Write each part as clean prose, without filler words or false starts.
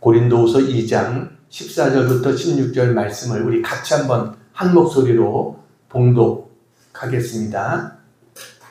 고린도후서 2장 14절부터 16절 말씀을 우리 같이 한번 한 목소리로 봉독하겠습니다.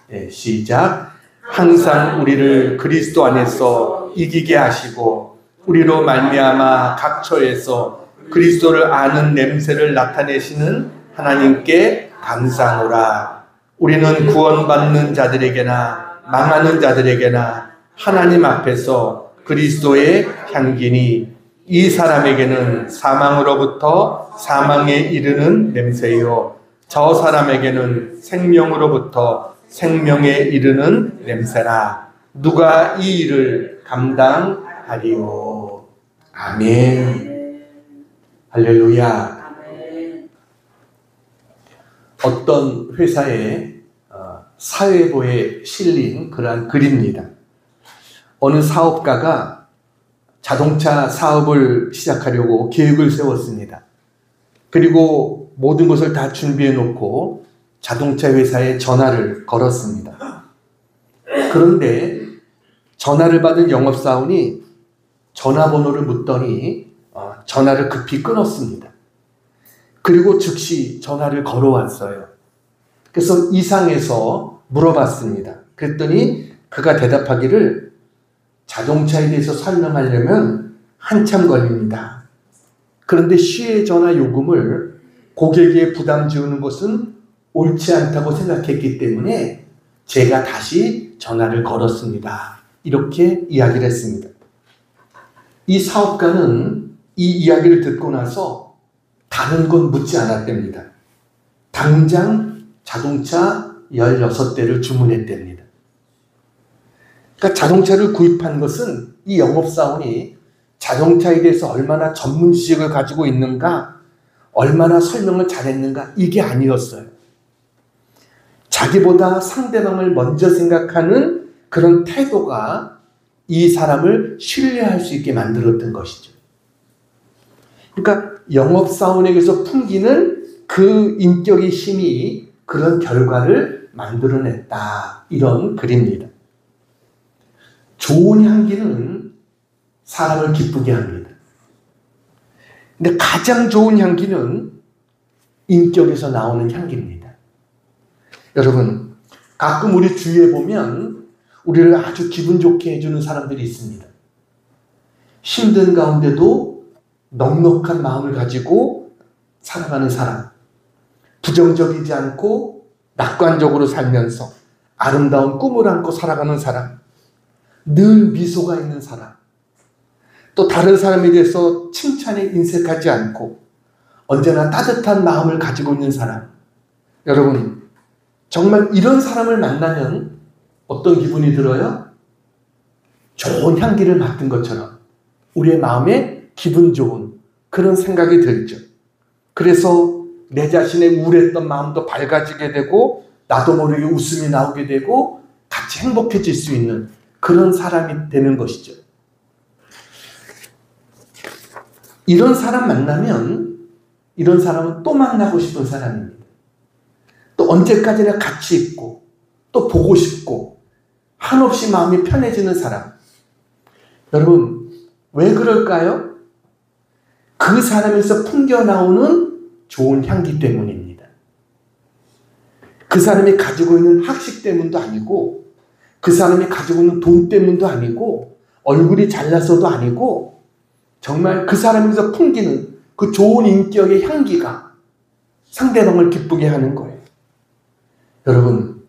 네, 시작. 항상 우리를 그리스도 안에서 이기게 하시고 우리로 말미암아 각 처에서 그리스도를 아는 냄새를 나타내시는 하나님께 감사하노라. 우리는 구원받는 자들에게나 망하는 자들에게나 하나님 앞에서 그리스도의 향기니 이 사람에게는 사망으로부터 사망에 이르는 냄새요 저 사람에게는 생명으로부터 생명에 이르는 냄새라. 누가 이 일을 감당하리요. 아멘. 할렐루야. 어떤 회사의 사회보에 실린 그러한 글입니다. 어느 사업가가 자동차 사업을 시작하려고 계획을 세웠습니다. 그리고 모든 것을 다 준비해 놓고 자동차 회사에 전화를 걸었습니다. 그런데 전화를 받은 영업사원이 전화번호를 묻더니 전화를 급히 끊었습니다. 그리고 즉시 전화를 걸어왔어요. 그래서 이상해서 물어봤습니다. 그랬더니 그가 대답하기를 자동차에 대해서 설명하려면 한참 걸립니다. 그런데 시의 전화 요금을 고객에게 부담 지우는 것은 옳지 않다고 생각했기 때문에 제가 다시 전화를 걸었습니다. 이렇게 이야기를 했습니다. 이 사업가는 이 이야기를 듣고 나서 다른 건 묻지 않았답니다. 당장 자동차 16대를 주문했답니다. 그러니까 자동차를 구입한 것은 이 영업사원이 자동차에 대해서 얼마나 전문 지식을 가지고 있는가, 얼마나 설명을 잘했는가, 이게 아니었어요. 자기보다 상대방을 먼저 생각하는 그런 태도가 이 사람을 신뢰할 수 있게 만들었던 것이죠. 그러니까 영업사원에게서 풍기는 그 인격의 힘이 그런 결과를 만들어냈다. 이런 글입니다. 좋은 향기는 사람을 기쁘게 합니다. 근데 가장 좋은 향기는 인격에서 나오는 향기입니다. 여러분, 가끔 우리 주위에 보면 우리를 아주 기분 좋게 해주는 사람들이 있습니다. 힘든 가운데도 넉넉한 마음을 가지고 살아가는 사람, 부정적이지 않고 낙관적으로 살면서 아름다운 꿈을 안고 살아가는 사람, 늘 미소가 있는 사람, 또 다른 사람에 대해서 칭찬에 인색하지 않고 언제나 따뜻한 마음을 가지고 있는 사람. 여러분, 정말 이런 사람을 만나면 어떤 기분이 들어요? 좋은 향기를 맡은 것처럼 우리의 마음에 기분 좋은 그런 생각이 들죠. 그래서 내 자신의 우울했던 마음도 밝아지게 되고 나도 모르게 웃음이 나오게 되고 같이 행복해질 수 있는 그런 사람이 되는 것이죠. 이런 사람 만나면 이런 사람은 또 만나고 싶은 사람입니다. 또 언제까지나 같이 있고 또 보고 싶고 한없이 마음이 편해지는 사람. 여러분, 왜 그럴까요? 그 사람에서 풍겨나오는 좋은 향기 때문입니다. 그 사람이 가지고 있는 학식 때문도 아니고 그 사람이 가지고 있는 돈 때문도 아니고 얼굴이 잘나서도 아니고 정말 그 사람에서 풍기는 그 좋은 인격의 향기가 상대방을 기쁘게 하는 거예요. 여러분,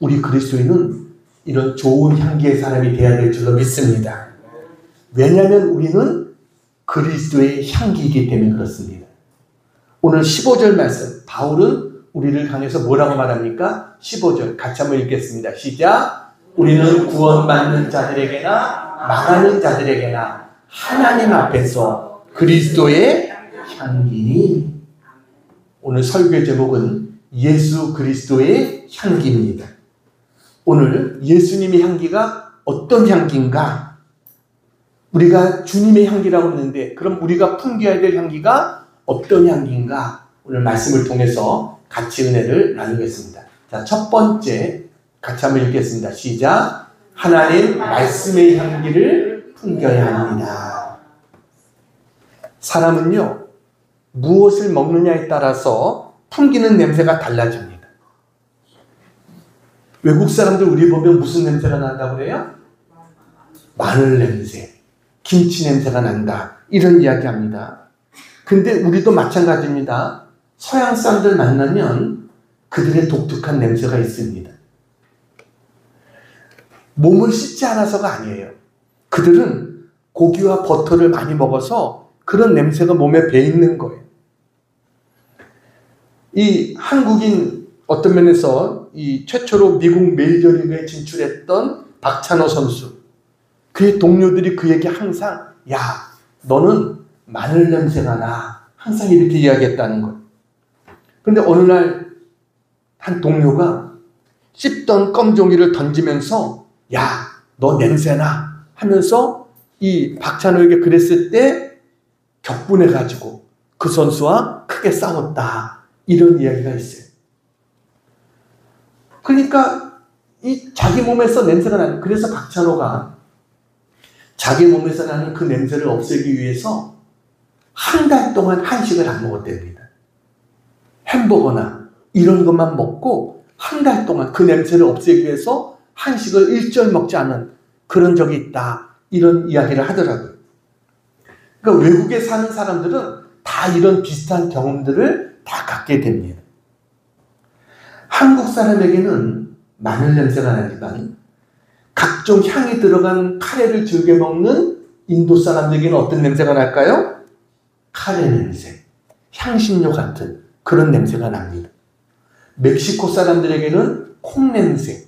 우리 그리스도인은 이런 좋은 향기의 사람이 되어야 될 줄로 믿습니다. 왜냐하면 우리는 그리스도의 향기이기 때문에 그렇습니다. 오늘 15절 말씀, 바울은 우리를 향해서 뭐라고 말합니까? 15절 같이 한번 읽겠습니다. 시작. 우리는 구원받는 자들에게나 망하는 자들에게나 하나님 앞에서 그리스도의 향기니. 오늘 설교의 제목은 예수 그리스도의 향기입니다. 오늘 예수님의 향기가 어떤 향기인가? 우리가 주님의 향기라고 하는데 그럼 우리가 풍겨야 될 향기가 어떤 향기인가? 오늘 말씀을 통해서 같이 은혜를 나누겠습니다. 자, 첫 번째 같이 한번 읽겠습니다. 시작. 하나님 말씀의 향기를 풍겨야 합니다. 사람은요, 무엇을 먹느냐에 따라서 풍기는 냄새가 달라집니다. 외국 사람들 우리 보면 무슨 냄새가 난다고 그래요? 마늘 냄새, 김치 냄새가 난다, 이런 이야기 합니다. 근데 우리도 마찬가지입니다. 서양 사람들 만나면 그들의 독특한 냄새가 있습니다. 몸을 씻지 않아서가 아니에요. 그들은 고기와 버터를 많이 먹어서 그런 냄새가 몸에 배 있는 거예요. 이 한국인 어떤 면에서 이 최초로 미국 메이저리그에 진출했던 박찬호 선수, 그의 동료들이 그에게 항상 야, 너는 마늘 냄새가 나, 항상 이렇게 이야기했다는 거예요. 그런데 어느 날 한 동료가 씹던 껌종이를 던지면서 야, 너 냄새나 하면서 이 박찬호에게 그랬을 때 격분해가지고 그 선수와 크게 싸웠다, 이런 이야기가 있어요. 그러니까 이 자기 몸에서 냄새가 나는, 그래서 박찬호가 자기 몸에서 나는 그 냄새를 없애기 위해서 한 달 동안 한식을 안 먹었답니다. 햄버거나 이런 것만 먹고 한 달 동안 그 냄새를 없애기 위해서 한식을 일절 먹지 않은 그런 적이 있다, 이런 이야기를 하더라고요. 그러니까 외국에 사는 사람들은 다 이런 비슷한 경험들을 다 갖게 됩니다. 한국 사람에게는 마늘 냄새가 나지만 각종 향이 들어간 카레를 즐겨 먹는 인도 사람들에게는 어떤 냄새가 날까요? 카레 냄새, 향신료 같은 그런 냄새가 납니다. 멕시코 사람들에게는 콩 냄새,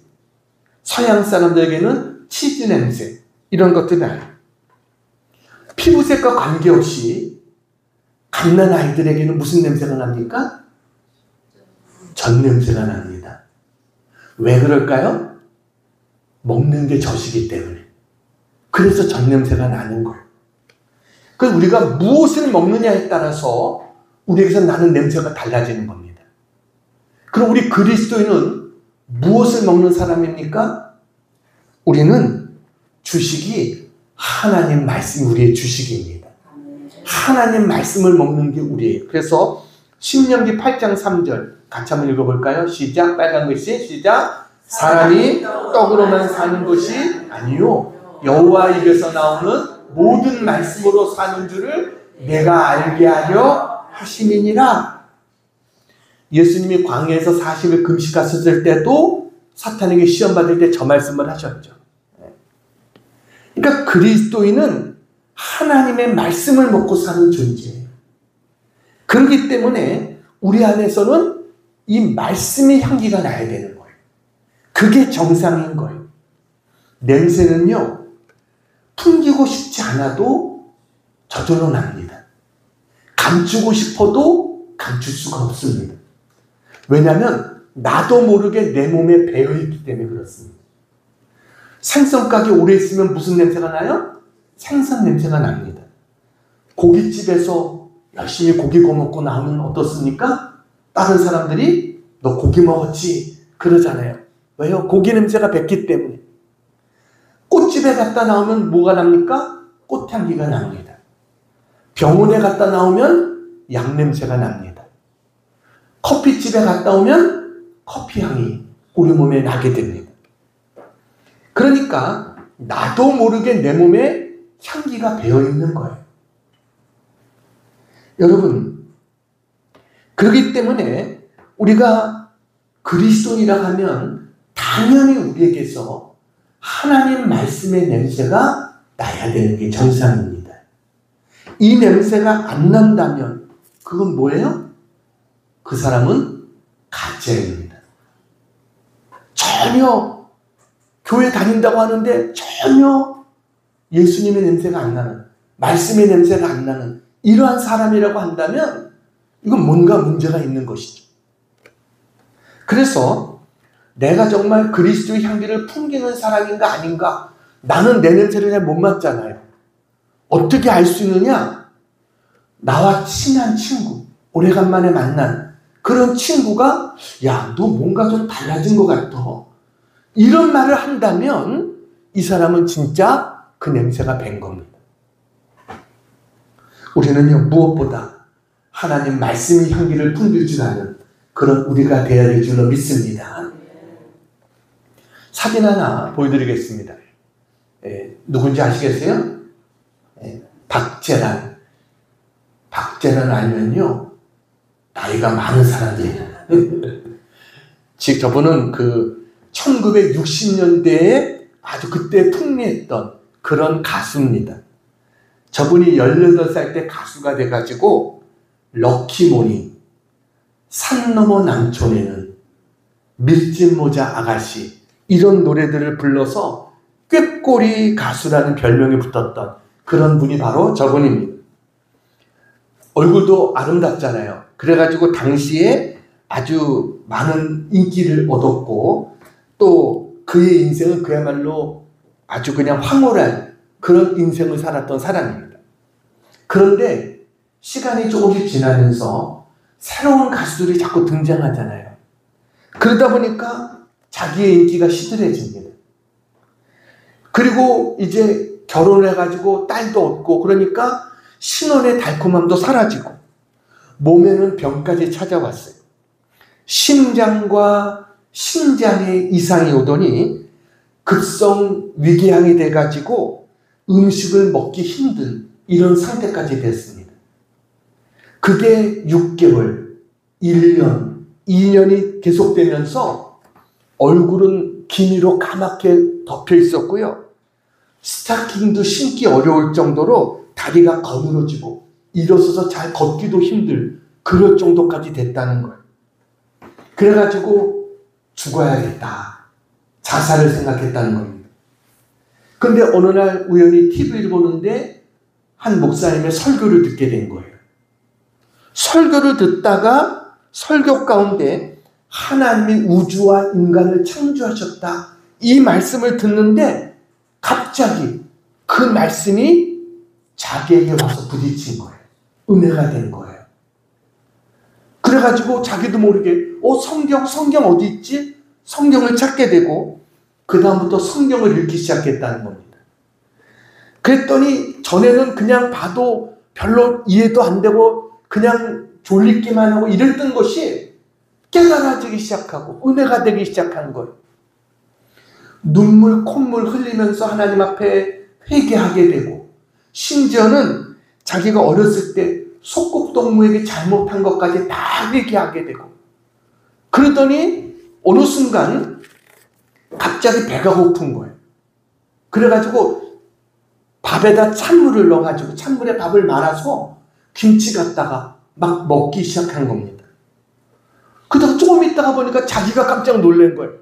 서양 사람들에게는 치즈 냄새, 이런 것들이 나요. 피부색과 관계없이 갓난 아이들에게는 무슨 냄새가 납니까? 전 냄새가 납니다. 왜 그럴까요? 먹는 게 젖이기 때문에. 그래서 전 냄새가 나는 거예요. 그래서 우리가 무엇을 먹느냐에 따라서 우리에게서 나는 냄새가 달라지는 겁니다. 그럼 우리 그리스도인은 무엇을 먹는 사람입니까? 우리는 주식이 하나님 말씀이 우리의 주식입니다. 하나님 말씀을 먹는 게 우리예요. 그래서 신명기 8장 3절 같이 한번 읽어볼까요? 시작. 빨간 글씨 시작. 사람이 떡으로만 사는 것이 아니요 여호와 입에서 나오는 모든 말씀으로 사는 줄을 내가 알게 하려 하심이니라. 예수님이 광야에서 40일 금식하셨을 때도 사탄에게 시험받을 때 저 말씀을 하셨죠. 그러니까 그리스도인은 하나님의 말씀을 먹고 사는 존재예요. 그렇기 때문에 우리 안에서는 이 말씀의 향기가 나야 되는 거예요. 그게 정상인 거예요. 냄새는요, 풍기고 싶지 않아도 저절로 납니다. 감추고 싶어도 감출 수가 없습니다. 왜냐하면 나도 모르게 내 몸에 배어있기 때문에 그렇습니다. 생선가게 오래 있으면 무슨 냄새가 나요? 생선 냄새가 납니다. 고깃집에서 열심히 고기 구워 먹고 나오면 어떻습니까? 다른 사람들이 너 고기 먹었지? 그러잖아요. 왜요? 고기 냄새가 뱄기 때문에. 꽃집에 갔다 나오면 뭐가 납니까? 꽃향기가 납니다. 병원에 갔다 나오면 약 냄새가 납니다. 커피집에 갔다 오면 커피향이 우리 몸에 나게 됩니다. 그러니까 나도 모르게 내 몸에 향기가 배어있는 거예요. 여러분, 그렇기 때문에 우리가 그리스도인이라 하면 당연히 우리에게서 하나님 말씀의 냄새가 나야 되는 게 정상입니다. 이 냄새가 안 난다면 그건 뭐예요? 그 사람은 가짜입니다. 전혀 교회 다닌다고 하는데 전혀 예수님의 냄새가 안 나는, 말씀의 냄새가 안 나는 이러한 사람이라고 한다면 이건 뭔가 문제가 있는 것이죠. 그래서 내가 정말 그리스도의 향기를 풍기는 사람인가 아닌가, 나는 내 냄새를 잘 못 맡잖아요. 어떻게 알 수 있느냐? 나와 친한 친구, 오래간만에 만난 그런 친구가 야, 너 뭔가 좀 달라진 것 같아, 이런 말을 한다면 이 사람은 진짜 그 냄새가 밴 겁니다. 우리는요, 무엇보다 하나님 말씀의 향기를 풍길 줄 아는 그런 우리가 되어야 될 줄로 믿습니다. 사진 하나 보여드리겠습니다. 누군지 아시겠어요? 박재란. 박재란 알면요, 나이가 많은 사람이에요. 즉, 저분은 그 1960년대에 아주 그때 풍미했던 그런 가수입니다. 저분이 18살 때 가수가 돼가지고 럭키모닝, 산 너머 남촌에는, 밀짚모자 아가씨, 이런 노래들을 불러서 꾀꼬리 가수라는 별명이 붙었던 그런 분이 바로 저분입니다. 얼굴도 아름답잖아요. 그래가지고 당시에 아주 많은 인기를 얻었고, 또 그의 인생은 그야말로 아주 그냥 황홀한 그런 인생을 살았던 사람입니다. 그런데 시간이 조금씩 지나면서 새로운 가수들이 자꾸 등장하잖아요. 그러다 보니까 자기의 인기가 시들해집니다. 그리고 이제 결혼해가지고 딸도 얻고, 그러니까 신혼의 달콤함도 사라지고 몸에는 병까지 찾아왔어요. 심장과 신장에 이상이 오더니 급성 위궤양이 돼가지고 음식을 먹기 힘든 이런 상태까지 됐습니다. 그게 6개월, 1년, 2년이 계속되면서 얼굴은 기미로 까맣게 덮여 있었고요. 스타킹도 신기 어려울 정도로 다리가 거늘어지고 일어서서 잘 걷기도 힘들 그럴 정도까지 됐다는 거예요. 그래가지고 죽어야겠다, 자살을 생각했다는 겁니다. 근데 어느 날 우연히 TV를 보는데 한 목사님의 설교를 듣게 된 거예요. 설교를 듣다가 설교 가운데 하나님이 우주와 인간을 창조하셨다, 이 말씀을 듣는데 갑자기 그 말씀이 자기에게 와서 부딪힌 거예요. 은혜가 된 거예요. 그래가지고 자기도 모르게 성경 어디 있지? 성경을 찾게 되고 그 다음부터 성경을 읽기 시작했다는 겁니다. 그랬더니 전에는 그냥 봐도 별로 이해도 안 되고 그냥 졸리기만 하고 이랬던 것이 깨달아지기 시작하고 은혜가 되기 시작한 거예요. 눈물 콧물 흘리면서 하나님 앞에 회개하게 되고, 심지어는 자기가 어렸을 때 속국동무에게 잘못한 것까지 다 회개하게 되고, 그러더니 어느 순간 갑자기 배가 고픈 거예요. 그래가지고 밥에다 찬물을 넣어가지고 찬물에 밥을 말아서 김치 갖다가 막 먹기 시작한 겁니다. 그러다가 조금 있다가 보니까 자기가 깜짝 놀란 거예요.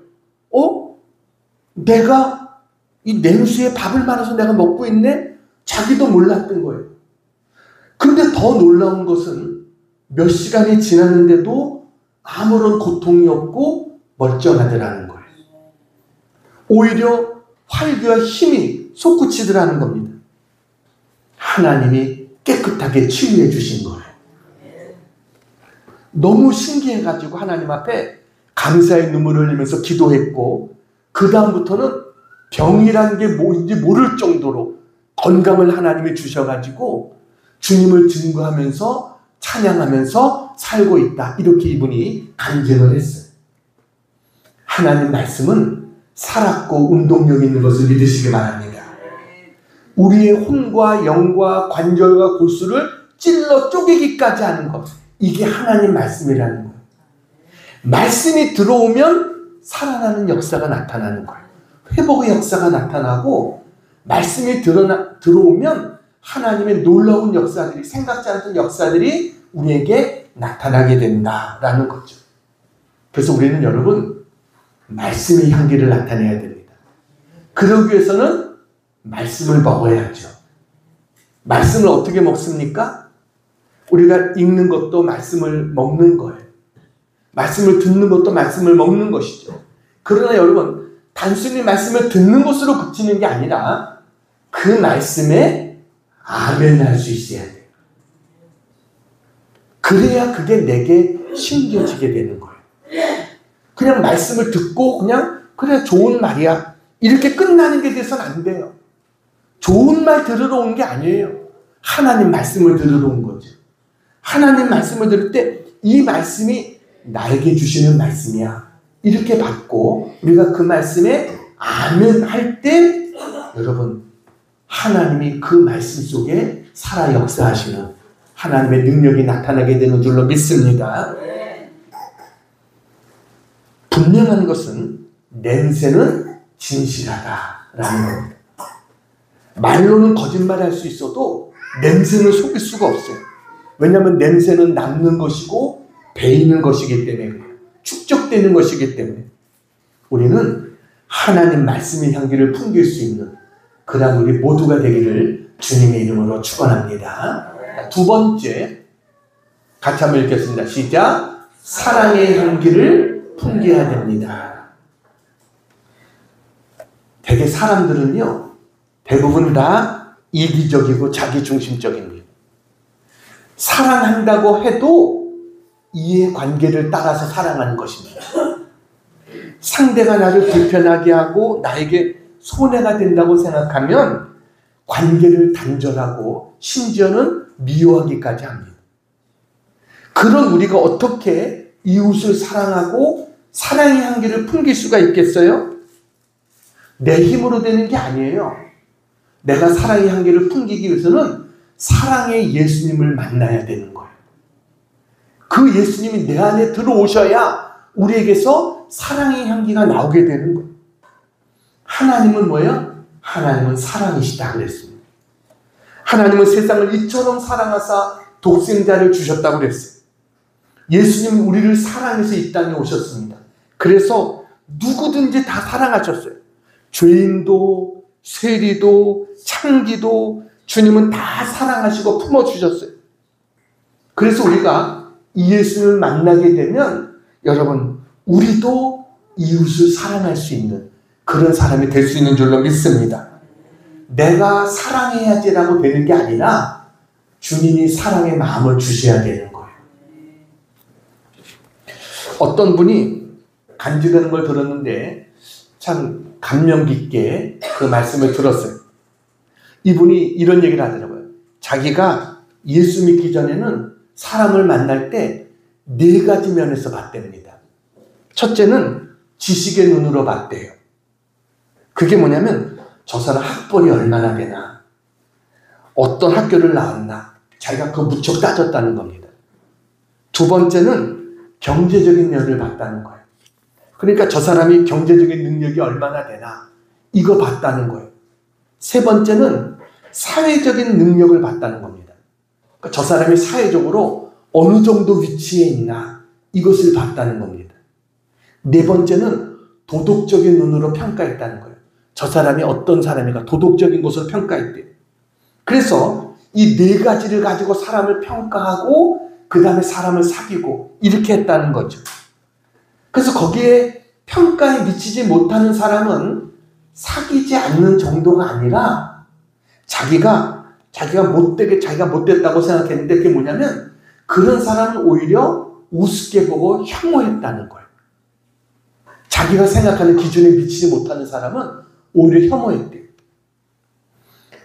내가 이 냉수에 밥을 말아서 내가 먹고 있네? 자기도 몰랐던 거예요. 근데 더 놀라운 것은 몇 시간이 지났는데도 아무런 고통이 없고 멀쩡하더라는 거예요. 오히려 활기와 힘이 솟구치더라는 겁니다. 하나님이 깨끗하게 치유해 주신 거예요. 너무 신기해가지고 하나님 앞에 감사의 눈물을 흘리면서 기도했고, 그 다음부터는 병이란 게 뭔지 모를 정도로 건강을 하나님이 주셔가지고 주님을 증거하면서 찬양하면서 살고 있다, 이렇게 이분이 간증을 했어요. 하나님 말씀은 살았고 운동력 있는 것을 믿으시기 바랍니다. 우리의 혼과 영과 관절과 골수를 찔러 쪼개기까지 하는 것, 이게 하나님 말씀이라는 거예요. 말씀이 들어오면 살아나는 역사가 나타나는 거예요. 회복의 역사가 나타나고, 말씀이 들어오면 하나님의 놀라운 역사들이, 생각지 않았던 역사들이 우리에게 나타나게 된다라는 거죠. 그래서 우리는 여러분, 말씀의 향기를 나타내야 됩니다. 그러기 위해서는 말씀을 먹어야죠. 말씀을 어떻게 먹습니까? 우리가 읽는 것도 말씀을 먹는 거예요. 말씀을 듣는 것도 말씀을 먹는 것이죠. 그러나 여러분, 단순히 말씀을 듣는 것으로 그치는 게 아니라 그 말씀에 아멘할 수 있어야 돼요. 그래야 그게 내게 심겨지게 되는 거예요. 그냥 말씀을 듣고 그냥 그래 좋은 말이야 이렇게 끝나는 게 돼서는 안 돼요. 좋은 말 들으러 온 게 아니에요. 하나님 말씀을 들으러 온 거죠. 하나님 말씀을 들을 때 이 말씀이 나에게 주시는 말씀이야. 이렇게 받고 우리가 그 말씀에 아멘 할 때 여러분 하나님이 그 말씀 속에 살아 역사하시는 하나님의 능력이 나타나게 되는 줄로 믿습니다. 분명한 것은 냄새는 진실하다라는 겁니다. 말로는 거짓말할 수 있어도 냄새는 속일 수가 없어요. 왜냐하면 냄새는 남는 것이고 배이는 것이기 때문에 그래요. 축적되는 것이기 때문에 우리는 하나님 말씀의 향기를 풍길 수 있는 그런 우리 모두가 되기를 주님의 이름으로 축원합니다. 두 번째 같이 한번 읽겠습니다. 시작. 사랑의 향기를 풍겨야 됩니다. 대개 사람들은요 대부분 다 이기적이고 자기중심적입니다. 사랑한다고 해도 이해관계를 따라서 사랑하는 것입니다. 상대가 나를 불편하게 하고 나에게 손해가 된다고 생각하면 관계를 단절하고 심지어는 미워하기까지 합니다. 그런 우리가 어떻게 이웃을 사랑하고 사랑의 향기를 풍길 수가 있겠어요? 내 힘으로 되는 게 아니에요. 내가 사랑의 향기를 풍기기 위해서는 사랑의 예수님을 만나야 되는 거예요. 그 예수님이 내 안에 들어오셔야 우리에게서 사랑의 향기가 나오게 되는 거예요. 하나님은 뭐예요? 하나님은 사랑이시다 그랬습니다. 하나님은 세상을 이처럼 사랑하사 독생자를 주셨다고 그랬어요. 예수님은 우리를 사랑해서 이 땅에 오셨습니다. 그래서 누구든지 다 사랑하셨어요. 죄인도 세리도 창기도 주님은 다 사랑하시고 품어주셨어요. 그래서 우리가 이 예수를 만나게 되면 여러분 우리도 이웃을 사랑할 수 있는 그런 사람이 될 수 있는 줄로 믿습니다. 내가 사랑해야지라고 되는 게 아니라 주님이 사랑의 마음을 주셔야 되는 거예요. 어떤 분이 간증하는 걸 들었는데 참 감명 깊게 그 말씀을 들었어요. 이분이 이런 얘기를 하더라고요. 자기가 예수 믿기 전에는 사람을 만날 때 4가지 면에서 봤답니다. 첫째는 지식의 눈으로 봤대요. 그게 뭐냐면 저 사람 학벌이 얼마나 되나, 어떤 학교를 나왔나, 자기가 그거 무척 따졌다는 겁니다. 두 번째는 경제적인 면을 봤다는 거예요. 그러니까 저 사람이 경제적인 능력이 얼마나 되나 이거 봤다는 거예요. 세 번째는 사회적인 능력을 봤다는 겁니다. 그러니까 저 사람이 사회적으로 어느 정도 위치에 있나 이것을 봤다는 겁니다. 네 번째는 도덕적인 눈으로 평가했다는 거예요. 저 사람이 어떤 사람인가 도덕적인 것을 평가했대요. 그래서 이 4가지를 가지고 사람을 평가하고 그 다음에 사람을 사귀고 이렇게 했다는 거죠. 그래서 거기에 평가에 미치지 못하는 사람은 사귀지 않는 정도가 아니라 자기가 못됐다고 생각했는데 그게 뭐냐면 그런 사람은 오히려 우습게 보고 혐오했다는 거예요. 자기가 생각하는 기준에 미치지 못하는 사람은 오히려 혐오했대요.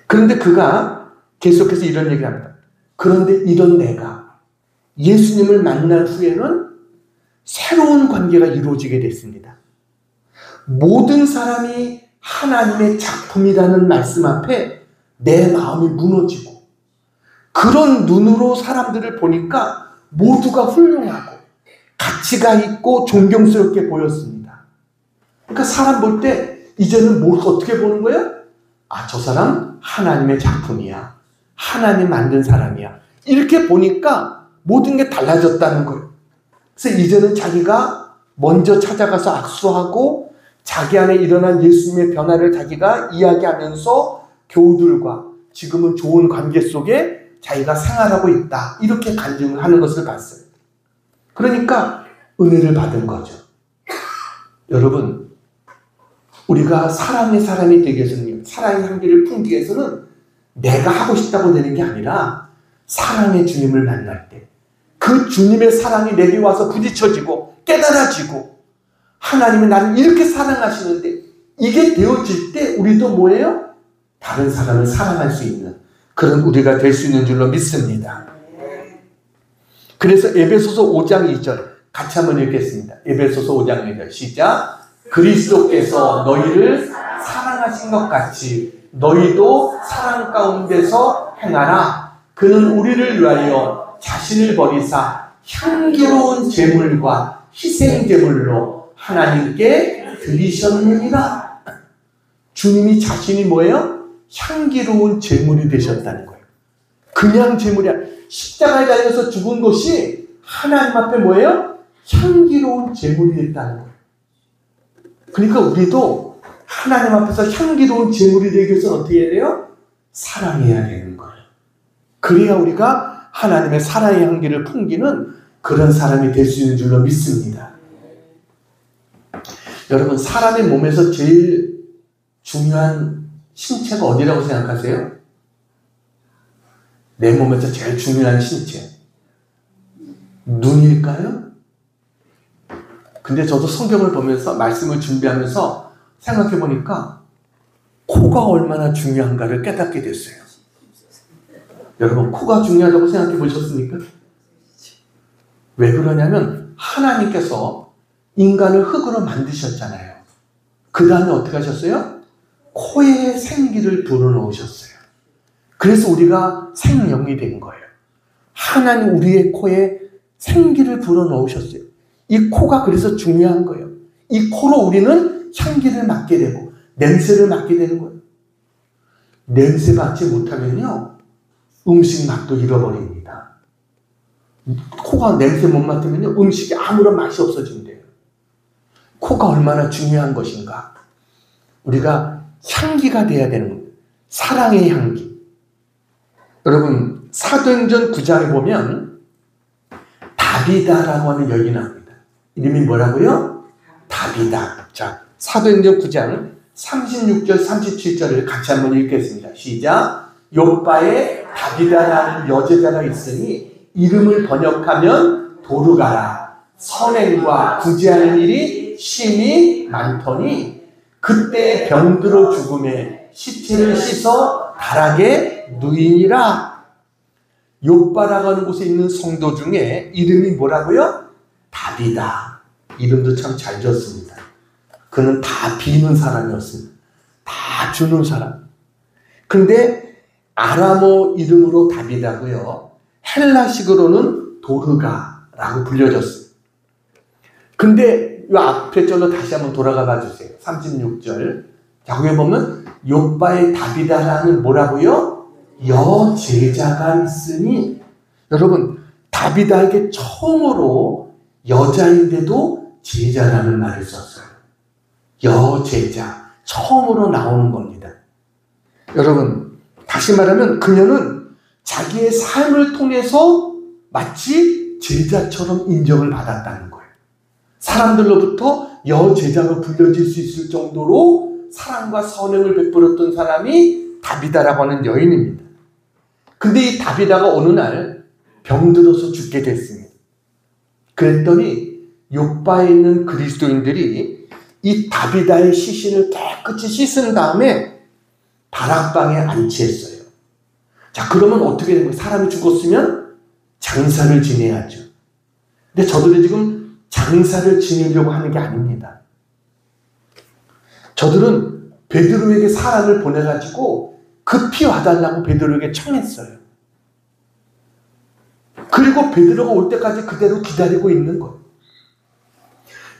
그런데 그가 계속해서 이런 얘기를 합니다. 그런데 이런 내가 예수님을 만난 후에는 새로운 관계가 이루어지게 됐습니다. 모든 사람이 하나님의 작품이라는 말씀 앞에 내 마음이 무너지고 그런 눈으로 사람들을 보니까 모두가 훌륭하고 가치가 있고 존경스럽게 보였습니다. 그러니까 사람 볼 때 이제는 뭘 어떻게 보는 거예요? 아, 저 사람 하나님의 작품이야. 하나님 만든 사람이야. 이렇게 보니까 모든 게 달라졌다는 거예요. 그래서 이제는 자기가 먼저 찾아가서 악수하고 자기 안에 일어난 예수님의 변화를 자기가 이야기하면서 교우들과 지금은 좋은 관계 속에 자기가 생활하고 있다. 이렇게 간증을 하는 것을 봤어요. 그러니까 은혜를 받은 거죠. 여러분, 우리가 사랑의 사람이 되기 위해서는 사랑의 향기를 품기 위해서는 내가 하고 싶다고 되는 게 아니라 사랑의 주님을 만날 때 그 주님의 사랑이 내게 와서 부딪혀지고 깨달아지고 하나님이 나를 이렇게 사랑하시는데 이게 되어질 때 우리도 뭐예요? 다른 사람을 사랑할 수 있는 그런 우리가 될 수 있는 줄로 믿습니다. 그래서 에베소서 5장 2절 같이 한번 읽겠습니다. 에베소서 5장 2절 시작. 그리스도께서 너희를 사랑하신 것 같이 너희도 사랑 가운데서 행하라. 그는 우리를 위하여 자신을 버리사 향기로운 제물과 희생 제물로 하나님께 드리셨느니라. 주님이 자신이 뭐예요? 향기로운 제물이 되셨다는 거예요. 그냥 제물이 아니라 십자가에 달려서 죽은 것이 하나님 앞에 뭐예요? 향기로운 제물이 됐다는 거예요. 그러니까 우리도 하나님 앞에서 향기로운 제물이 되기 위해서는 어떻게 해야 돼요? 사랑해야 되는 거예요. 그래야 우리가 하나님의 사랑의 향기를 풍기는 그런 사람이 될 수 있는 줄로 믿습니다. 여러분, 사람의 몸에서 제일 중요한 신체가 어디라고 생각하세요? 내 몸에서 제일 중요한 신체 눈일까요? 근데 저도 성경을 보면서 말씀을 준비하면서 생각해 보니까 코가 얼마나 중요한가를 깨닫게 됐어요. 여러분, 코가 중요하다고 생각해 보셨습니까? 왜 그러냐면 하나님께서 인간을 흙으로 만드셨잖아요. 그 다음에 어떻게 하셨어요? 코에 생기를 불어넣으셨어요. 그래서 우리가 생명이 된 거예요. 하나님 우리의 코에 생기를 불어넣으셨어요. 이 코가 그래서 중요한 거예요. 이 코로 우리는 향기를 맡게 되고 냄새를 맡게 되는 거예요. 냄새 맡지 못하면요, 음식 맛도 잃어버립니다. 코가 냄새 못 맡으면요, 음식이 아무런 맛이 없어진대요. 코가 얼마나 중요한 것인가. 우리가 향기가 돼야 되는 겁니다. 사랑의 향기. 여러분, 사도행전 9장에 보면 다비다라고 하는 여인이 나옵니다. 이름이 뭐라고요? 다비다. 자, 사도행전 9장 36절 37절을 같이 한번 읽겠습니다. 시작. 요바에 다비다라는 여제자가 있으니 이름을 번역하면 도르가라. 선행과 구제하는 일이 심히 많더니 그때 병들어 죽음에 시체를 씻어 다락에 누이니라. 요바라고 하는 곳에 있는 성도 중에 이름이 뭐라고요? 다비다. 이름도 참 잘 지었습니다. 그는 다 비는 사람이었습니다. 다 주는 사람. 그런데 아람어 이름으로 다비다고요. 헬라식으로는 도르가라고 불려졌어요. 근데 이 앞에 절로 다시 한번 돌아가 봐 주세요. 36절. 자, 거기 보면 요바의 다비다라는 뭐라고요? 여제자가 있으니. 여러분, 다비다에게 처음으로 여자인데도 제자라는 말을 썼어요. 여제자. 처음으로 나오는 겁니다. 여러분, 다시 말하면 그녀는 자기의 삶을 통해서 마치 제자처럼 인정을 받았다는 거예요. 사람들로부터 여제자로 불려질 수 있을 정도로 사랑과 선행을 베풀었던 사람이 다비다라고 하는 여인입니다. 근데 이 다비다가 어느 날 병들어서 죽게 됐습니다. 그랬더니 요바에 있는 그리스도인들이 이 다비다의 시신을 깨끗이 씻은 다음에 다락방에 안치했어요. 자, 그러면 어떻게 되는 거예요? 사람이 죽었으면 장사를 지내야죠. 근데 저들이 지금 장사를 지내려고 하는 게 아닙니다. 저들은 베드로에게 사람을 보내가지고 급히 와달라고 베드로에게 청했어요. 그리고 베드로가 올 때까지 그대로 기다리고 있는 거예요.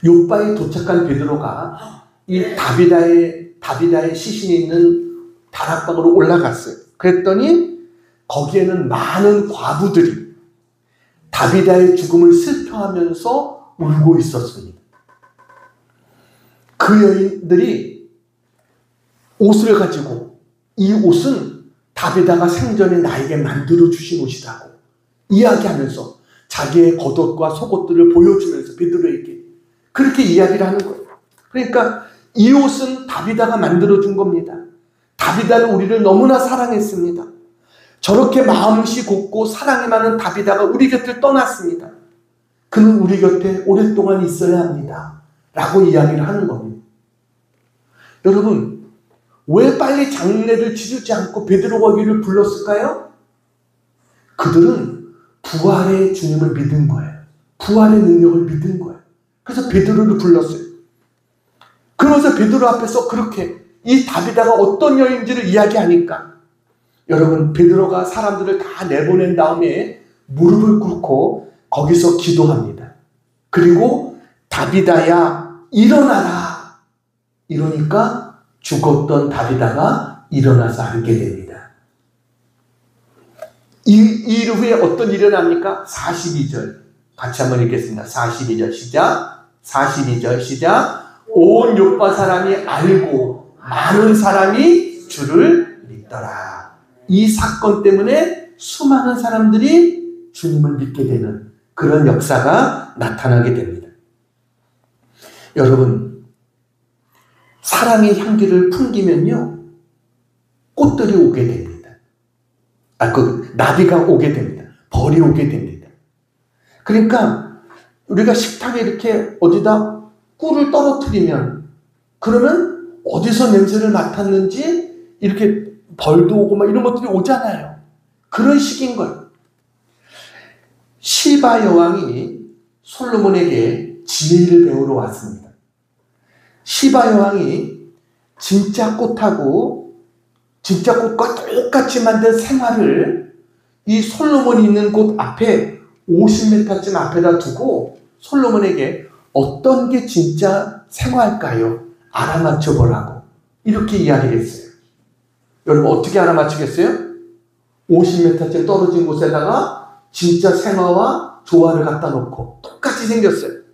요바에 도착한 베드로가 이 다비다의 시신이 있는 다락방으로 올라갔어요. 그랬더니 거기에는 많은 과부들이 다비다의 죽음을 슬퍼하면서 울고 있었습니다. 그 여인들이 옷을 가지고 이 옷은 다비다가 생전에 나에게 만들어 주신 옷이라고 이야기하면서 자기의 겉옷과 속옷들을 보여주면서 베드로에게 그렇게 이야기를 하는 거예요. 그러니까 이 옷은 다비다가 만들어준 겁니다. 다비다는 우리를 너무나 사랑했습니다. 저렇게 마음씨 곱고 사랑이 많은 다비다가 우리 곁을 떠났습니다. 그는 우리 곁에 오랫동안 있어야 합니다. 라고 이야기를 하는 겁니다. 여러분, 왜 빨리 장례를 치르지 않고 베드로 거기를 불렀을까요? 그들은 부활의 주님을 믿은 거예요. 부활의 능력을 믿은 거예요. 그래서 베드로를 불렀어요. 그러면서 베드로 앞에서 그렇게 이 다비다가 어떤 여인지를 이야기하니까, 여러분, 베드로가 사람들을 다 내보낸 다음에 무릎을 꿇고 거기서 기도합니다. 그리고 다비다야 일어나라, 이러니까 죽었던 다비다가 일어나서 앉게 됩니다. 이 후에 어떤 일이 일어납니까? 42절 같이 한번 읽겠습니다. 42절 시작. 42절 시작. 온 요파 사람이 알고 많은 사람이 주를 믿더라. 이 사건 때문에 수많은 사람들이 주님을 믿게 되는 그런 역사가 나타나게 됩니다. 여러분, 사랑의 향기를 풍기면요, 꽃들이 오게 됩니다. 나비가 오게 됩니다. 벌이 오게 됩니다. 그러니까 우리가 식탁에 이렇게 어디다 꿀을 떨어뜨리면, 그러면 어디서 냄새를 맡았는지 이렇게 벌도 오고 막 이런 것들이 오잖아요. 그런 식인 거예요. 시바 여왕이 솔로몬에게 지혜를 배우러 왔습니다. 시바 여왕이 진짜 꽃하고 진짜 꽃과 똑같이 만든 생화를 이 솔로몬이 있는 곳 앞에 50m쯤 앞에다 두고 솔로몬에게 어떤 게 진짜 생화일까요? 알아맞혀 보라고 이렇게 이야기했어요. 여러분, 어떻게 알아맞히겠어요? 50m쯤 떨어진 곳에다가 진짜 생화와 조화를 갖다 놓고 똑같이 생겼어요.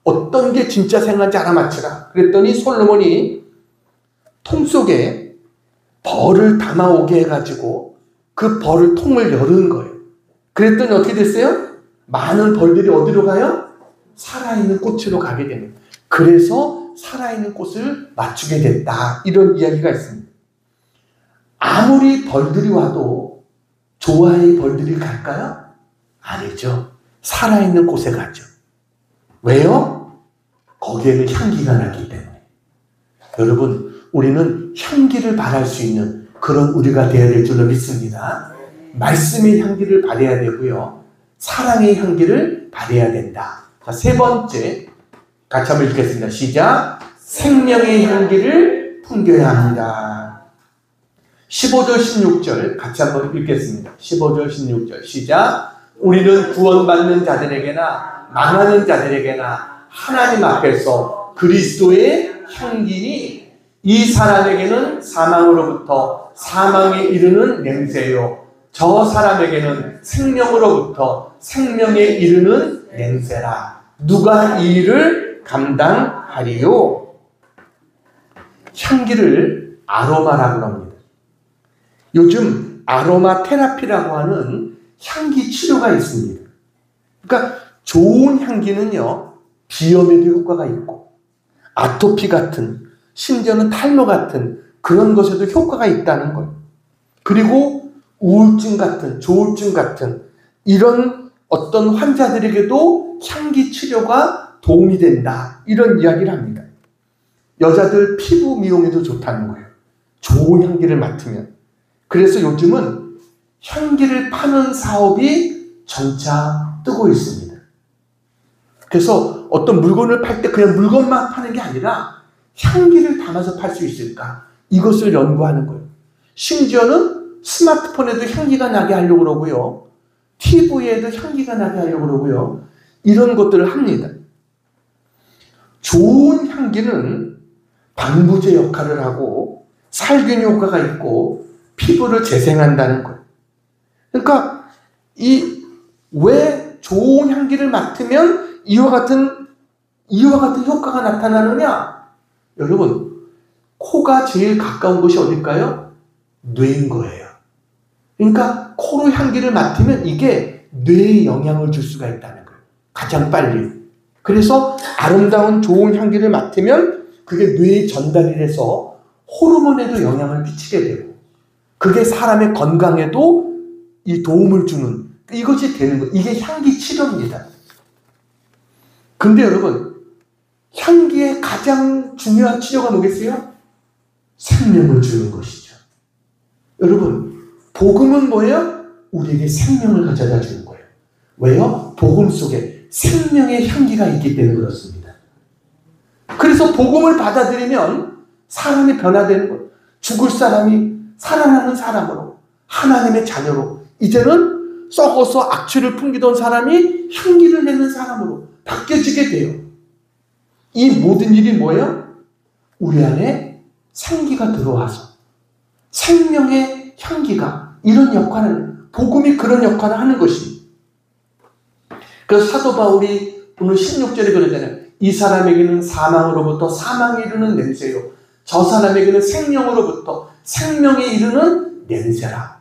어떤 게 진짜 생화인지 알아맞히라. 그랬더니 솔로몬이 통 속에 벌을 담아오게 해가지고 그 벌을 통을 열은 거예요. 그랬더니 어떻게 됐어요? 많은 벌들이 어디로 가요? 살아있는 꽃으로 가게 됩니다. 그래서 살아있는 꽃을 맞추게 됐다, 이런 이야기가 있습니다. 아무리 벌들이 와도 조화의 벌들이 갈까요? 아니죠. 살아있는 곳에 가죠. 왜요? 거기에는 향기가 나기 때문에. 여러분, 우리는 향기를 발할 수 있는 그런 우리가 되어야 될 줄로 믿습니다. 말씀의 향기를 발해야 되고요, 사랑의 향기를 발해야 된다. 자, 세 번째 같이 한번 읽겠습니다. 시작. 생명의 향기를 풍겨야 합니다. 15절 16절 같이 한번 읽겠습니다. 15절 16절 시작. 우리는 구원받는 자들에게나 망하는 자들에게나 하나님 앞에서 그리스도의 향기니 이 사람에게는 사망으로부터 사망에 이르는 냄새요, 저 사람에게는 생명으로부터 생명에 이르는 냄새라. 누가 이 일을 감당하리요? 향기를 아로마라고 합니다. 요즘 아로마 테라피라고 하는 향기 치료가 있습니다. 그러니까 좋은 향기는요, 비염에도 효과가 있고 아토피 같은, 심지어는 탈모 같은 그런 것에도 효과가 있다는 거예요. 그리고 우울증 같은, 조울증 같은 이런 어떤 환자들에게도 향기 치료가 도움이 된다, 이런 이야기를 합니다. 여자들 피부 미용에도 좋다는 거예요. 좋은 향기를 맡으면. 그래서 요즘은 향기를 파는 사업이 점차 뜨고 있습니다. 그래서 어떤 물건을 팔 때 그냥 물건만 파는 게 아니라 향기를 담아서 팔 수 있을까, 이것을 연구하는 거예요. 심지어는 스마트폰에도 향기가 나게 하려고 그러고요, TV에도 향기가 나게 하려고 그러고요, 이런 것들을 합니다. 좋은 향기는 방부제 역할을 하고 살균 효과가 있고 피부를 재생한다는 거예요. 그러니까 왜 좋은 향기를 맡으면 이와 같은 효과가 나타나느냐? 여러분, 코가 제일 가까운 곳이 어딜까요? 뇌인 거예요. 그러니까 코로 향기를 맡으면 이게 뇌에 영향을 줄 수가 있다는 거예요. 가장 빨리. 그래서 아름다운 좋은 향기를 맡으면 그게 뇌에 전달이 돼서 호르몬에도 영향을 미치게 되고, 그게 사람의 건강에도 이 도움을 주는, 이것이 되는 거예요. 이게 향기 치료입니다. 근데 여러분, 향기의 가장 중요한 치료가 뭐겠어요? 생명을 주는 것이죠. 여러분, 복음은 뭐예요? 우리에게 생명을 가져다 주는 거예요. 왜요? 복음 속에 생명의 향기가 있기 때문에 그렇습니다. 그래서 복음을 받아들이면 사람이 변화되는 거예요. 죽을 사람이 살아나는 사람으로, 하나님의 자녀로, 이제는 썩어서 악취를 풍기던 사람이 향기를 내는 사람으로 바뀌어지게 돼요. 이 모든 일이 뭐예요? 우리 안에 생기가 들어와서 생명의 향기가, 이런 역할을, 복음이 그런 역할을 하는 것입니다. 그래서 사도 바울이 오늘 16절에 그러잖아요. 이 사람에게는 사망으로부터 사망에 이르는 냄새요, 저 사람에게는 생명으로부터 생명에 이르는 냄새라.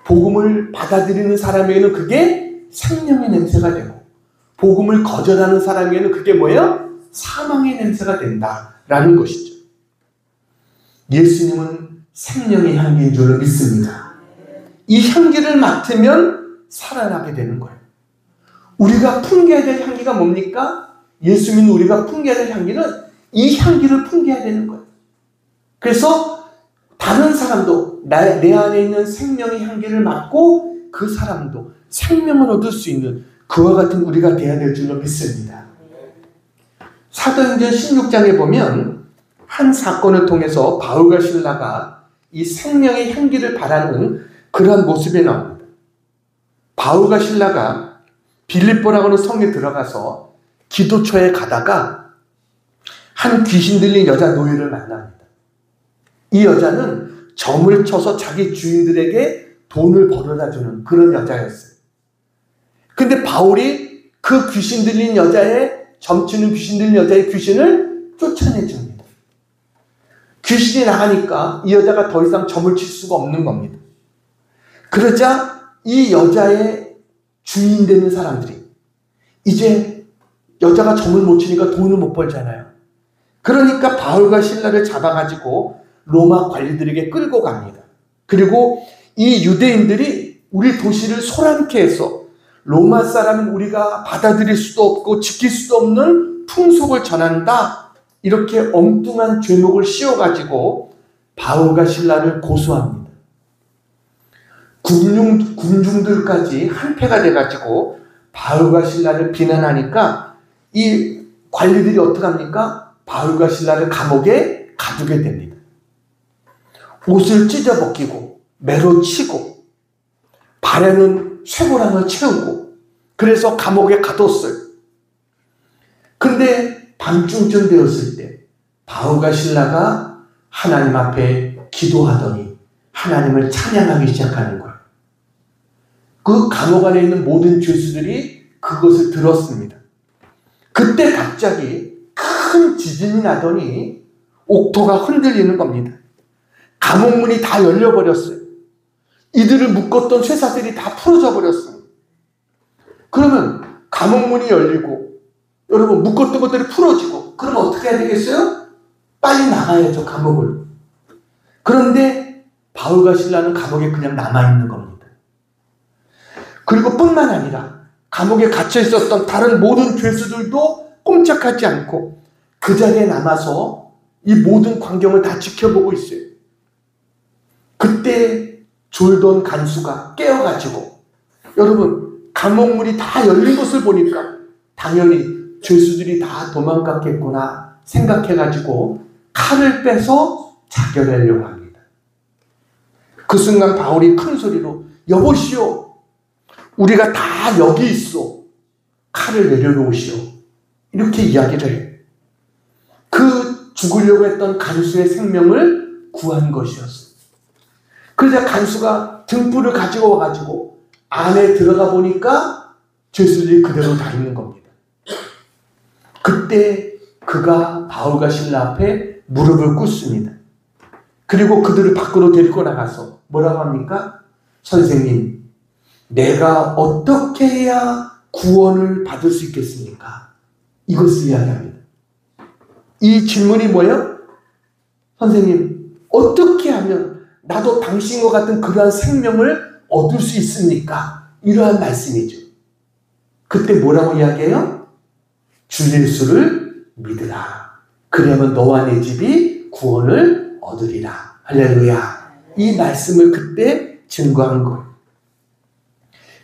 복음을 받아들이는 사람에게는 그게 생명의 냄새가 되고, 복음을 거절하는 사람에게는 그게 뭐예요? 사망의 냄새가 된다라는 것이죠. 예수님은 생명의 향기인 줄로 믿습니다. 이 향기를 맡으면 살아나게 되는 거예요. 우리가 풍겨야 될 향기가 뭡니까? 예수 믿는 우리가 풍겨야 될 향기는 이 향기를 풍겨야 되는 거예요. 그래서 다른 사람도 내 안에 있는 생명의 향기를 맡고 그 사람도 생명을 얻을 수 있는 그와 같은 우리가 되어야 될 줄로 믿습니다. 사도행전 16장에 보면 한 사건을 통해서 바울과 실라가 이 생명의 향기를 바라는 그러한 모습이 나옵니다. 바울과 실라가 빌립보라고 하는 성에 들어가서 기도처에 가다가 한 귀신 들린 여자 노예를 만납니다. 이 여자는 점을 쳐서 자기 주인들에게 돈을 벌어다 주는 그런 여자였어요. 근데 바울이 그 귀신 들린 여자의, 점치는 귀신 들린 여자의 귀신을 쫓아내줍니다. 귀신이 나가니까 이 여자가 더 이상 점을 칠 수가 없는 겁니다. 그러자 이 여자의 주인 되는 사람들이, 이제 여자가 점을 못 치니까 돈을 못 벌잖아요. 그러니까 바울과 실라를 잡아가지고 로마 관리들에게 끌고 갑니다. 그리고 이 유대인들이 우리 도시를 소란케 해서 로마 사람은 우리가 받아들일 수도 없고 지킬 수도 없는 풍속을 전한다, 이렇게 엉뚱한 죄목을 씌워가지고 바울과 실라를 고소합니다. 군중들까지 한패가 돼가지고 바울과 신라를 비난하니까 이 관리들이 어떻게 합니까? 바울과 신라를 감옥에 가두게 됩니다. 옷을 찢어 벗기고 매로 치고 발에는 쇠고랑을 채우고, 그래서 감옥에 가뒀어요. 근데 밤중쯤 되었을 때 바울과 신라가 하나님 앞에 기도하더니 하나님을 찬양하기 시작하는 거예요. 그 감옥 안에 있는 모든 죄수들이 그것을 들었습니다. 그때 갑자기 큰 지진이 나더니 옥토가 흔들리는 겁니다. 감옥문이 다 열려버렸어요. 이들을 묶었던 쇠사들이 다 풀어져 버렸어요. 그러면 감옥문이 열리고, 여러분, 묶었던 것들이 풀어지고, 그러면 어떻게 해야 되겠어요? 빨리 나가야죠, 감옥을. 그런데 바울과 실라는 감옥에 그냥 남아있는 겁니다. 그리고 뿐만 아니라 감옥에 갇혀 있었던 다른 모든 죄수들도 꼼짝하지 않고 그 자리에 남아서 이 모든 광경을 다 지켜보고 있어요. 그때 졸던 간수가 깨어가지고, 여러분, 감옥문이 다 열린 것을 보니까 당연히 죄수들이 다 도망갔겠구나 생각해가지고 칼을 빼서 자결하려고 합니다. 그 순간 바울이 큰 소리로 여보시오, 우리가 다 여기 있어, 칼을 내려놓으시오, 이렇게 이야기를 해요. 그 죽으려고 했던 간수의 생명을 구한 것이었어요. 그러자 간수가 등불을 가지고 와가지고 안에 들어가 보니까 죄수들이 그대로 다 있는 겁니다. 그때 그가 바울과 실라 앞에 무릎을 꿇습니다. 그리고 그들을 밖으로 데리고 나가서 뭐라고 합니까? 선생님, 내가 어떻게 해야 구원을 받을 수 있겠습니까? 이것을 이야기합니다. 이 질문이 뭐예요? 선생님, 어떻게 하면 나도 당신과 같은 그러한 생명을 얻을 수 있습니까? 이러한 말씀이죠. 그때 뭐라고 이야기해요? 주 예수를 믿으라. 그러면 너와 내 집이 구원을 얻으리라. 할렐루야. 이 말씀을 그때 증거한 거예요.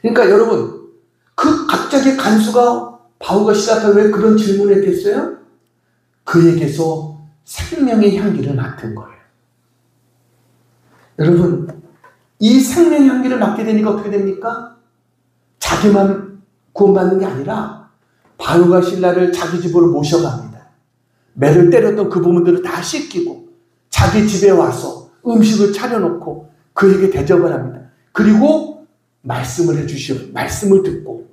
그러니까 여러분, 그 갑자기 간수가 바울과 시라가 왜 그런 질문을 했겠어요? 그에게서 생명의 향기를 맡은 거예요. 여러분, 이 생명의 향기를 맡게 되니까 어떻게 됩니까? 자기만 구원받는 게 아니라 바울과 실라를 자기 집으로 모셔갑니다. 매를 때렸던 그 부분들을 다 씻기고 자기 집에 와서 음식을 차려놓고 그에게 대접을 합니다. 그리고 말씀을 해주시오. 말씀을 듣고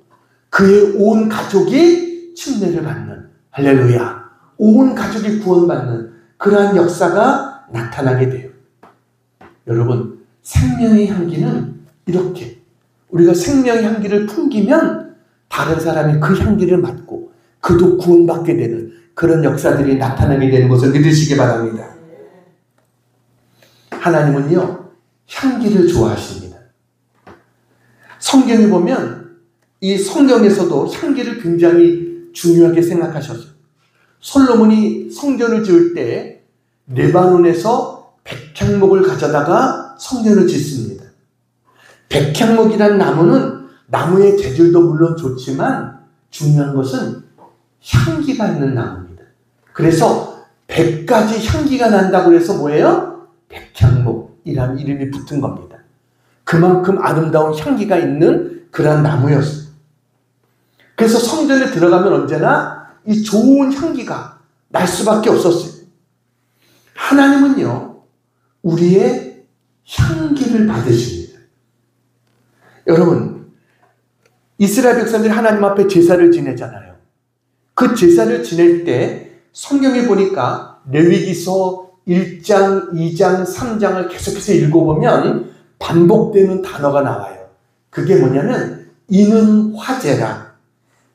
그의 온 가족이 침례를 받는, 할렐루야, 온 가족이 구원받는 그러한 역사가 나타나게 돼요. 여러분, 생명의 향기는 이렇게 우리가 생명의 향기를 풍기면 다른 사람이 그 향기를 맡고 그도 구원받게 되는 그런 역사들이 나타나게 되는 것을 믿으시기 바랍니다. 하나님은요, 향기를 좋아하십니다. 성경에 보면 이 성경에서도 향기를 굉장히 중요하게 생각하셨어요. 솔로몬이 성전을 지을 때 레바논에서 백향목을 가져다가 성전을 짓습니다. 백향목이란 나무는 나무의 재질도 물론 좋지만 중요한 것은 향기가 있는 나무입니다. 그래서 100가지 향기가 난다고 해서 뭐예요? 백향목이라는 이름이 붙은 겁니다. 그만큼 아름다운 향기가 있는 그런 나무였어요. 그래서 성전에 들어가면 언제나 이 좋은 향기가 날 수밖에 없었어요. 하나님은요, 우리의 향기를 받으십니다. 여러분, 이스라엘 백성들이 하나님 앞에 제사를 지내잖아요. 그 제사를 지낼 때 성경에 보니까 레위기서 1장, 2장, 3장을 계속해서 읽어보면 반복되는 단어가 나와요. 그게 뭐냐면 이는 화제라,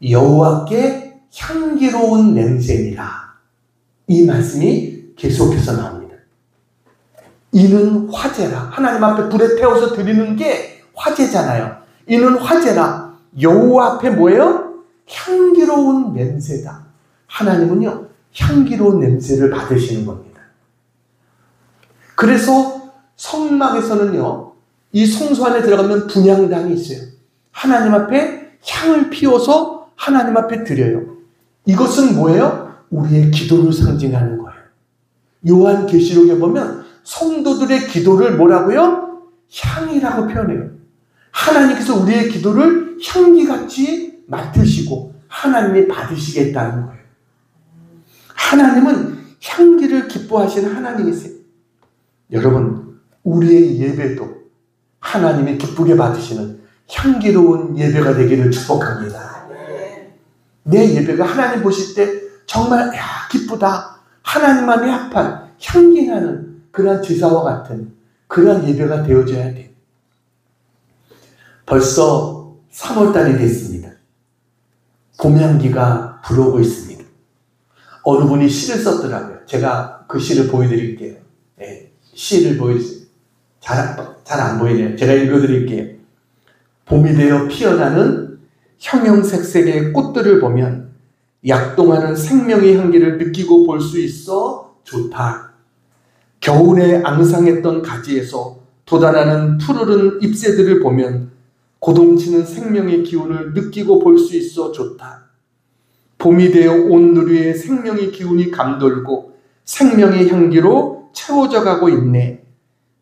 여호와께 향기로운 냄새니라. 이 말씀이 계속해서 나옵니다. 이는 화제라. 하나님 앞에 불에 태워서 드리는 게 화제잖아요. 이는 화제라. 여호와 앞에 뭐예요? 향기로운 냄새다. 하나님은요, 향기로운 냄새를 받으시는 겁니다. 그래서 성막에서는요, 이 성소 안에 들어가면 분향당이 있어요. 하나님 앞에 향을 피워서 하나님 앞에 드려요. 이것은 뭐예요? 우리의 기도를 상징하는 거예요. 요한계시록에 보면 성도들의 기도를 뭐라고요? 향이라고 표현해요. 하나님께서 우리의 기도를 향기같이 맡으시고 하나님이 받으시겠다는 거예요. 하나님은 향기를 기뻐하시는 하나님이세요. 여러분, 우리의 예배도 하나님이 기쁘게 받으시는 향기로운 예배가 되기를 축복합니다. 내 예배가 하나님 보실 때 정말 기쁘다, 하나님만이 합한 향기나는 그러한 제사와 같은 그러한 예배가 되어져야 돼요. 벌써 3월달이 됐습니다. 봄향기가 불어오고 있습니다. 어느 분이 시를 썼더라고요. 제가 그 시를 보여드릴게요. 네, 시를 보여주세요. 잘 안 보이네요. 제가 읽어드릴게요. 봄이 되어 피어나는 형형색색의 꽃들을 보면 약동하는 생명의 향기를 느끼고 볼 수 있어 좋다. 겨울에 앙상했던 가지에서 돋아나는 푸르른 잎새들을 보면 고동치는 생명의 기운을 느끼고 볼 수 있어 좋다. 봄이 되어 온 누리의 생명의 기운이 감돌고 생명의 향기로 채워져 가고 있네.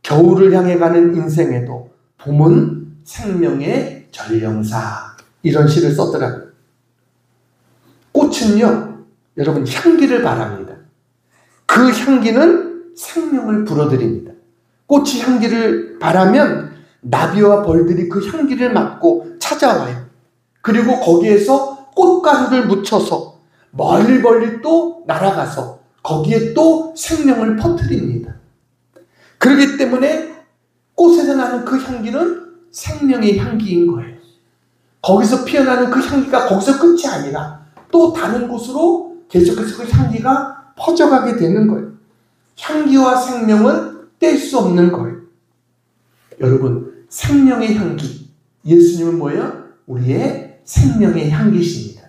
겨울을 향해 가는 인생에도 봄은 생명의 전령사. 이런 시를 썼더라고요. 꽃은요, 여러분, 향기를 바랍니다. 그 향기는 생명을 불어들입니다. 꽃이 향기를 바라면 나비와 벌들이 그 향기를 맡고 찾아와요. 그리고 거기에서 꽃가루를 묻혀서 멀리 또 날아가서 거기에 또 생명을 퍼뜨립니다. 그렇기 때문에 꽃에서 나는 그 향기는 생명의 향기인 거예요. 거기서 피어나는 그 향기가 거기서 끝이 아니라 또 다른 곳으로 계속해서 그 향기가 퍼져가게 되는 거예요. 향기와 생명은 뗄 수 없는 거예요. 여러분, 생명의 향기, 예수님은 뭐예요? 우리의 생명의 향기십니다.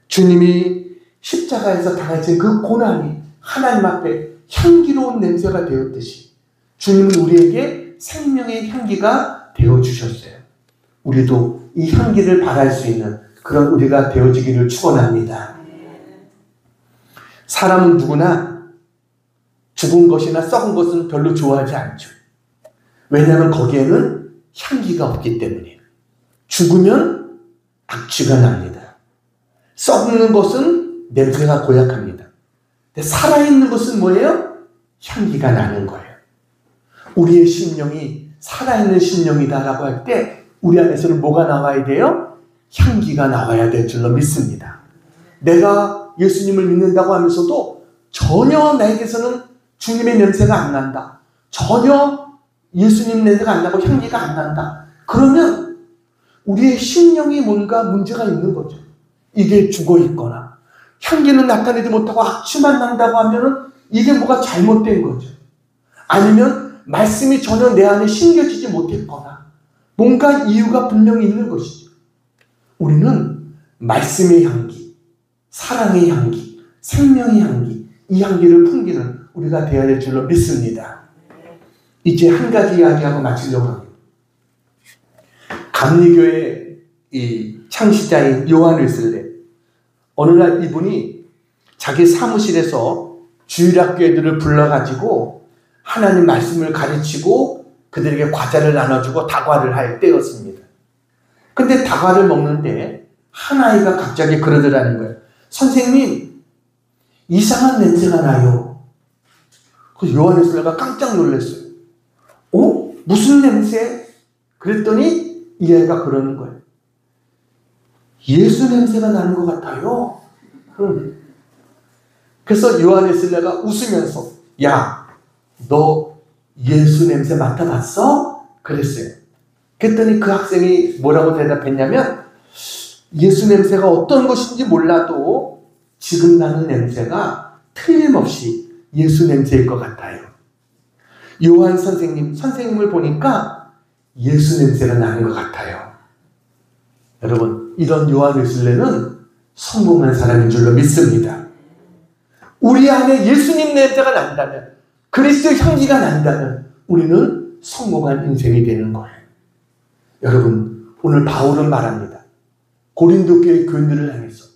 주님이 십자가에서 당하신 그 고난이 하나님 앞에 향기로운 냄새가 되었듯이 주님은 우리에게 생명의 향기가 되어주셨어요. 우리도 이 향기를 바랄 수 있는 그런 우리가 되어지기를 축원합니다. 사람은 누구나 죽은 것이나 썩은 것은 별로 좋아하지 않죠. 왜냐하면 거기에는 향기가 없기 때문이에요. 죽으면 악취가 납니다. 썩는 것은 냄새가 고약합니다. 근데 살아있는 것은 뭐예요? 향기가 나는 거예요. 우리의 심령이 살아있는 심령이다라고 할 때 우리 안에서는 뭐가 나와야 돼요? 향기가 나와야 될 줄로 믿습니다. 내가 예수님을 믿는다고 하면서도 전혀 나에게서는 주님의 냄새가 안 난다. 전혀 예수님 냄새가 안 나고 향기가 안 난다. 그러면 우리의 심령이 뭔가 문제가 있는 거죠. 이게 죽어 있거나 향기는 나타내지 못하고 악취만 난다고 하면은 이게 뭐가 잘못된 거죠. 아니면 말씀이 전혀 내 안에 심겨지지 못했거나 뭔가 이유가 분명히 있는 것이죠. 우리는 말씀의 향기, 사랑의 향기, 생명의 향기, 이 향기를 풍기는 우리가 되어야 될 줄로 믿습니다. 이제 한 가지 이야기하고 마치려고 합니다. 감리교의 이 창시자인 요한 웨슬레, 어느 날 이분이 자기 사무실에서 주일학교 애들을 불러가지고 하나님 말씀을 가르치고 그들에게 과자를 나눠주고 다과를 할 때였습니다. 근데 다과를 먹는데 한 아이가 갑자기 그러더라는 거예요. 선생님, 이상한 냄새가 나요. 그래서 요한 웨슬레가 깜짝 놀랐어요. 무슨 냄새? 그랬더니 이 아이가 그러는 거예요. 예수 냄새가 나는 것 같아요. 그래서 요한 웨슬레가 웃으면서 야, 너 예수 냄새 맡아봤어? 그랬어요. 그랬더니 그 학생이 뭐라고 대답했냐면 예수 냄새가 어떤 것인지 몰라도 지금 나는 냄새가 틀림없이 예수 냄새일 것 같아요. 요한 선생님을 보니까 예수 냄새가 나는 것 같아요. 여러분, 이런 요한 웨슬레는 성공한 사람인 줄로 믿습니다. 우리 안에 예수님 냄새가 난다면, 그리스도의 향기가 난다면 우리는 성공한 인생이 되는 거예요. 여러분, 오늘 바울은 말합니다. 고린도 교회 교인들을 향해서.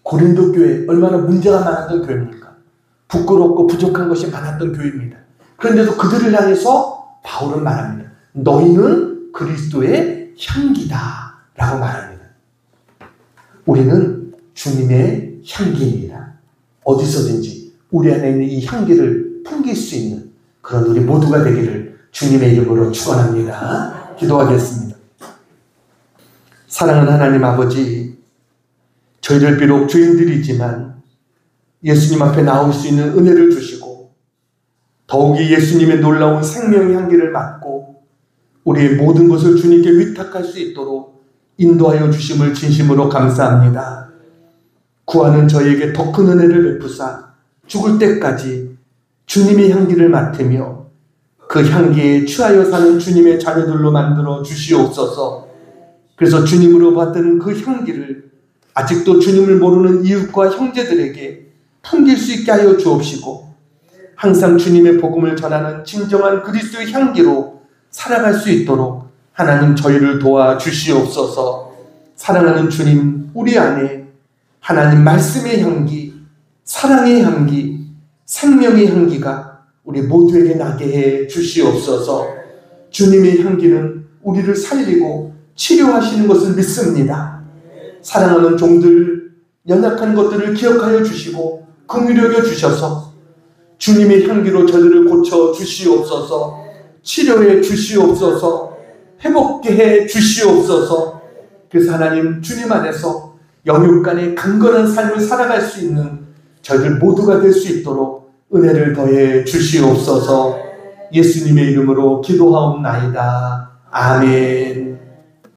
고린도 교회 얼마나 문제가 많았던 교회입니까? 부끄럽고 부족한 것이 많았던 교회입니다. 그런데도 그들을 향해서 바울은 말합니다. 너희는 그리스도의 향기다 라고 말합니다. 우리는 주님의 향기입니다. 어디서든지 우리 안에 있는 이 향기를 풍길 수 있는 그런 우리 모두가 되기를 주님의 이름으로 축원합니다. 기도하겠습니다. 사랑하는 하나님 아버지, 저희들 비록 죄인들이지만 예수님 앞에 나올 수 있는 은혜를 주시고 더욱이 예수님의 놀라운 생명의 향기를 맡고 우리의 모든 것을 주님께 위탁할 수 있도록 인도하여 주심을 진심으로 감사합니다. 구하는 저희에게 더 큰 은혜를 베푸사 죽을 때까지 주님의 향기를 맡으며 그 향기에 취하여 사는 주님의 자녀들로 만들어 주시옵소서. 그래서 주님으로 받은 그 향기를 아직도 주님을 모르는 이웃과 형제들에게 풍길 수 있게 하여 주옵시고 항상 주님의 복음을 전하는 진정한 그리스도의 향기로 살아갈 수 있도록 하나님 저희를 도와 주시옵소서. 사랑하는 주님, 우리 안에 하나님 말씀의 향기, 사랑의 향기, 생명의 향기가 우리 모두에게 나게 해 주시옵소서. 주님의 향기는 우리를 살리고 치료하시는 것을 믿습니다. 사랑하는 종들, 연약한 것들을 기억하여 주시고 긍휼히 여겨 주셔서 주님의 향기로 저들을 고쳐 주시옵소서. 치료해 주시옵소서. 회복게 해 주시옵소서. 그래서 하나님, 주님 안에서 영육간의 강건한 삶을 살아갈 수 있는 저희들 모두가 될 수 있도록 은혜를 더해 주시옵소서. 예수님의 이름으로 기도하옵나이다. 아멘.